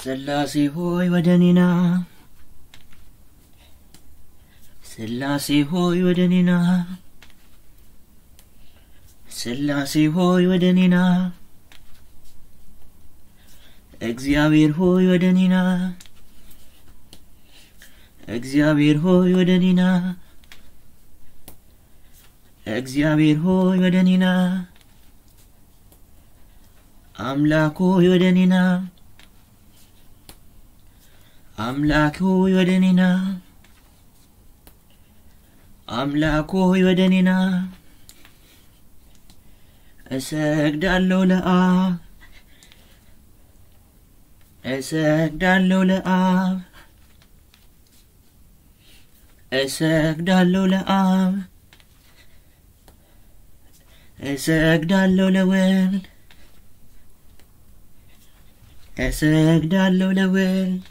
ስላሴ ሆይ ወደኔና ስላሴ ሆይ ወደኔና ስላሴ ሆይ ወደኔና እግዚአብሔር ሆይ ወደኔና እግዚአብሔር ሆይ ወደኔና እግዚአብሔር ሆይ ወደኔና አምላክ ሆይ ወደኔና አምላክ ሆይ ወደኔና አምላክ ሆይ ወደኔና እሰግዳለሁ ለአብ እሰግዳለሁ ለአብ እሰግዳለሁ ለአብ እሰግዳለሁ ለወልድ እሰግዳለሁ ለወልድ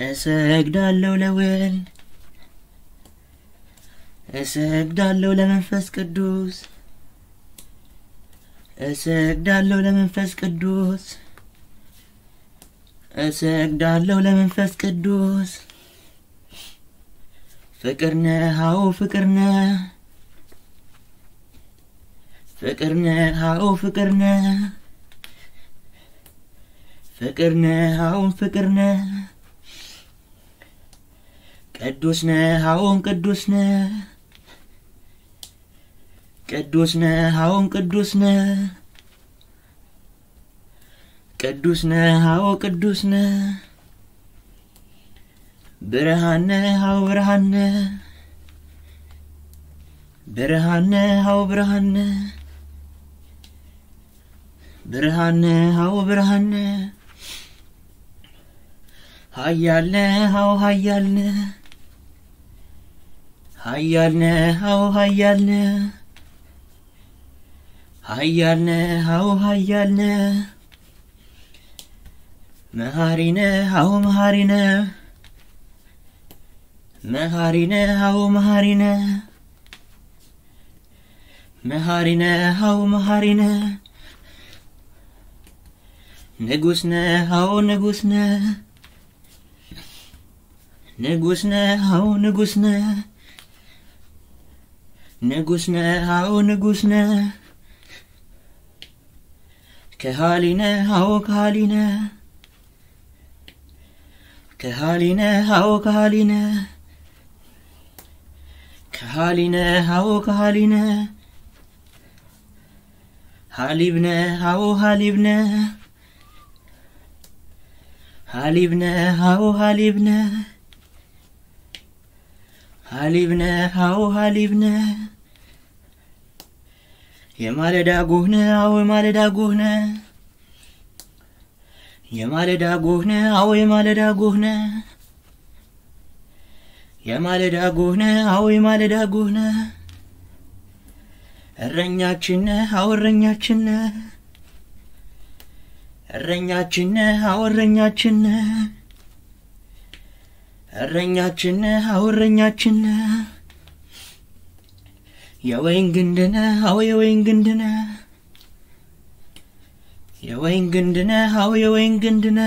እሰግዳለሁ ለወልድ እሰግዳለሁ ለመንፈስ ቅዱስ እሰግዳለሁ ለመንፈስ ቅዱስ እሰግዳለሁ ለመንፈስ ቅዱስ ፍቅርነ ሃው ፍቅርነ ፍቅርነ ሃው ፍቅርነ ፍቅርነ ሃው ፍቅርነ ቅዱስነ ሃው ቅዱስነ ቅዱስነ ሃው ቅዱስነ ቅዱስነ ሃው ቅዱስነ ብርሃነ ሃው ብርሃነ ብርሃነ ሃው ብርሃነ ብርሃነ ሃው ብርሃነ ኃያልነ ሃው ኃያልነ ኃያልነ ሃው ኃያልነ ኃያልነ ሃው ኃያልነ መሐሪነ ሃው መሐሪነ መሐሪነ ሃው መሐሪነ መሐሪነ ሃው መሐሪነ ንጉስነ ሃው ንጉስነ ንጉስነ ሃው ንጉስነ ንጉስነ ሃው ንጉስነ ከሃሊነ ሃው ከሃሊነ ከሃሊነ ሃው ከሃሊነ ከሃሊነ ሃው ከሃሊነ ሃሊብነ ሃው ሃሊብነ ሃሊብነ ሃው ሃሊብነ ሃሊብነ ሃው ሃሊብነ የማለዳ ጎህነ ሃው የማለዳ ጎህነ የማለዳ ጎህነ ሃው የማለዳ ጎህነ የማለዳ ጎህነ ሃው የማለዳ ጎህነ እረኛችን ሃው እረኛችን እረኛችን ሃው እረኛችን እረኛችን ሃው እረኛችን የወይን ግንድነ ሃው የወይን ግንድነ የወይን ግንድነ ሃው የወይን ግንድነ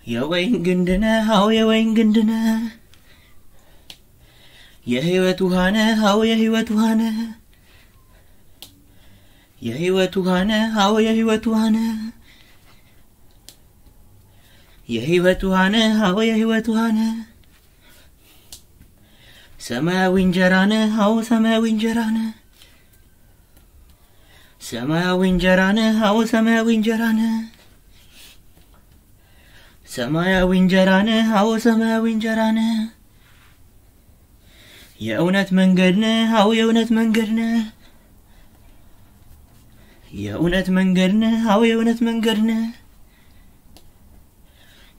የወይን ግንድነ ሃው የወይን ግንድነ የህይወት ውሃነ ሃው የህይወት ውሃነ የህይወት ውሃነ ሃው የህይወት ውሃነ የህይወት ውሃነ ሃው የህይወት ውሃነ ሰማያዊ እንጀራነ ሃው ሰማያዊ እንጀራነ ሰማያዊ እንጀራነ ሃው ሰማያዊ እንጀራነ ሰማያዊ እንጀራነ ሃው ሰማያዊ እንጀራነ የእውነት መንገድነ ሃው የእውነት መንገድነ የእውነት መንገድነ ሃው የእውነት መንገድነ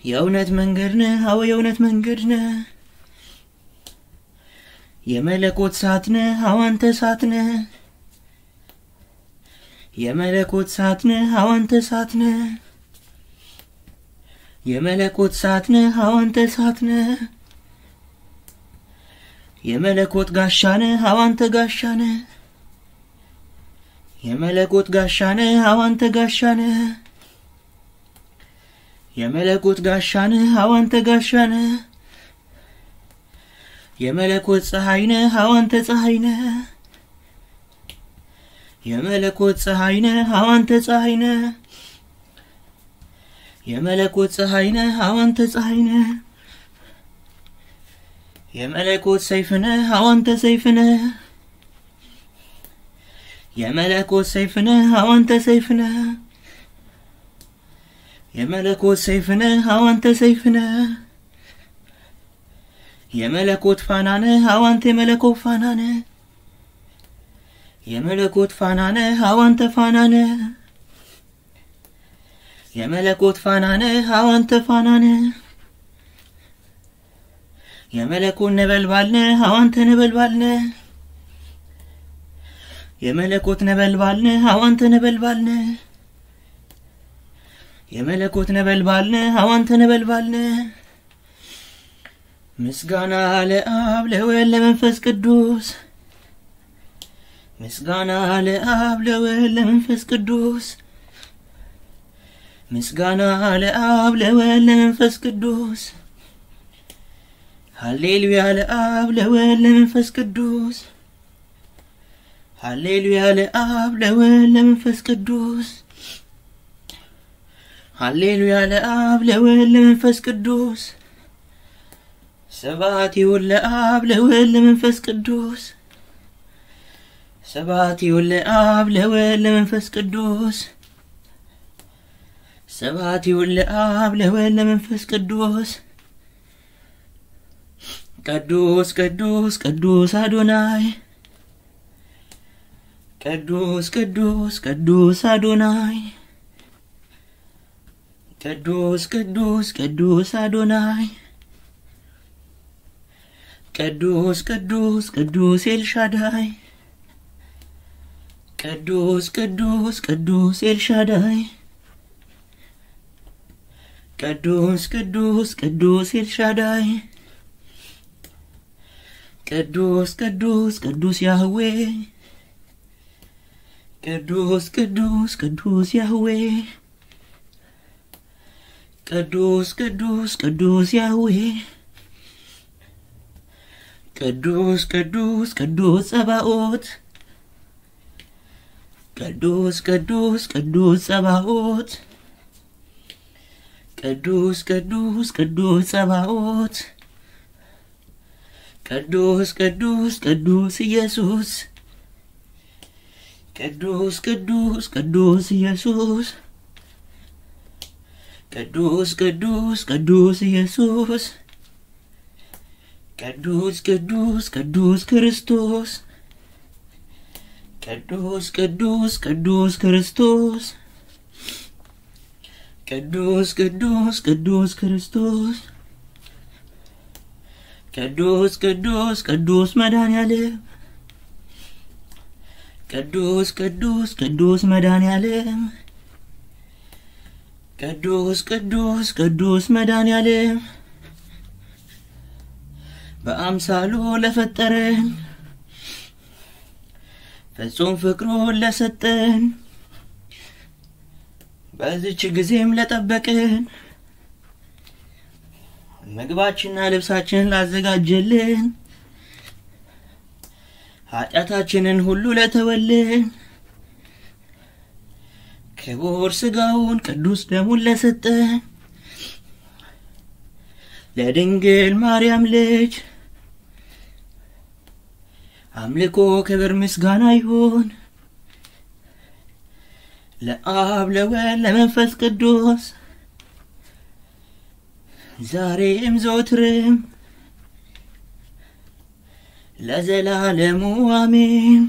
የእውነት መንገድነ ሃው የእውነት መንገድነ የመለኮት ሳትነ ሃው አንተ ሳትነ የመለኮት ሳትነ ሃው አንተ ሳትነ የመለኮት ሳትነ ሃው አንተ ሳትነ የመለኮት ጋሻነ ሃው አንተ ጋሻነ የመለኮት ጋሻነ አዋንተ ጋሻነ የመለኮት ጋሻነ አዋንተ ጋሻነ የመለኮት ፀሐይነ አዋንተ ፀሐይነ የመለኮት ፀሐይነ አዋንተ ፀሐይነ የመለኮት ፀሐይነ አዋንተ ፀሐይነ የመለኮት ሰይፍነ አዋንተ ሰይፍነ የመለኮት ሰይፍነ አዋንተ ሰይፍነ የመለኮት ሰይፍነ አዋንተ ሰይፍነ የመለኮት ፋናነ አዋንተ መለኮት ፋናነ የመለኮት ፋናነ አዋንተ ፋናነ የመለኮት ፋናነ አዋንተ ፋናነ የመለኮት ነበልባልነ አዋንተ ነበልባልነ የመለኮት ነበልባልነ አዋንተ ነበልባልነ የመለኮት ነበልባልነ አዋንተ ነበልባልነ ምስጋና ለአብ ለወልድ ለመንፈስ ቅዱስ ምስጋና ለአብ ለወልድ ለመንፈስ ቅዱስ ምስጋና ለአብ ለወልድ ለመንፈስ ቅዱስ ሃሌሉያ ለአብ ለወልድ ለመንፈስ ቅዱስ ሃሌሉያ ለአብ ለወልድ ለመንፈስ ቅዱስ ሃሌሉያ ለአብ ለወልድ ለመንፈስ ቅዱስ ስብሐት ይሁን ለአብ ለወልድ ለመንፈስ ቅዱስ ስብሐት ይሁን ለአብ ለወልድ ለመንፈስ ቅዱስ ስብሐት ይሁን ለአብ ለወልድ ለመንፈስ ቅዱስ ቅዱስ ቅዱስ ቅዱስ አዶናይ ቅዱስ ቅዱስ ቅዱስ አዶናይ ቅዱስ ቅዱስ ቅዱስ አዶናይ ቅዱስ ቅዱስ ቅዱስ ኤልሻዳይ ቅዱስ ቅዱስ ቅዱስ ኤልሻዳይ ቅዱስ ቅዱስ ቅዱስ ኤልሻዳይ ቅዱስ ቅዱስ ቅዱስ ያህዌ ቅዱስ ቅዱስ ቅዱስ ያህዌ ቅዱስ ቅዱስ ቅዱስ ያህዌ ቅዱስ ቅዱስ ቅዱስ ጸባኦት ቅዱስ ቅዱስ ቅዱስ ጸባኦት ቅዱስ ቅዱስ ቅዱስ ጸባኦት ቅዱስ ቅዱስ ቅዱስ ኢየሱስ ቅዱስ ቅዱስ ቅዱስ ኢየሱስ ቅዱስ ቅዱስ ቅዱስ ኢየሱስ ቅዱስ ቅዱስ ቅዱስ ክርስቶስ ቅዱስ ቅዱስ ቅዱስ ክርስቶስ ቅዱስ ቅዱስ ቅዱስ ክርስቶስ ቅዱስ ቅዱስ ቅዱስ መድኃኒዓለም ቅዱስ ቅዱስ ቅዱስ መድኃኒዓለም ቅዱስ ቅዱስ ቅዱስ መድኃኒዓለም በአምሳሉ ለፈጠረን ፍጹም ፍቅሩን ለሰጠን በዚች ጊዜም ለጠበቀን ምግባችንና ልብሳችንን ላዘጋጀልን ኃጢአታችንን ሁሉ ለተወልን ክቡር ሥጋውን ቅዱስ ደሙን ለሰጠን ለድንግል ማርያም ልጅ አምልኮ ክብር ምስጋና ይሁን ለአብ ለወልድ ለመንፈስ ቅዱስ ዛሬም ዘወትርም ለዘላለሙ አሜን።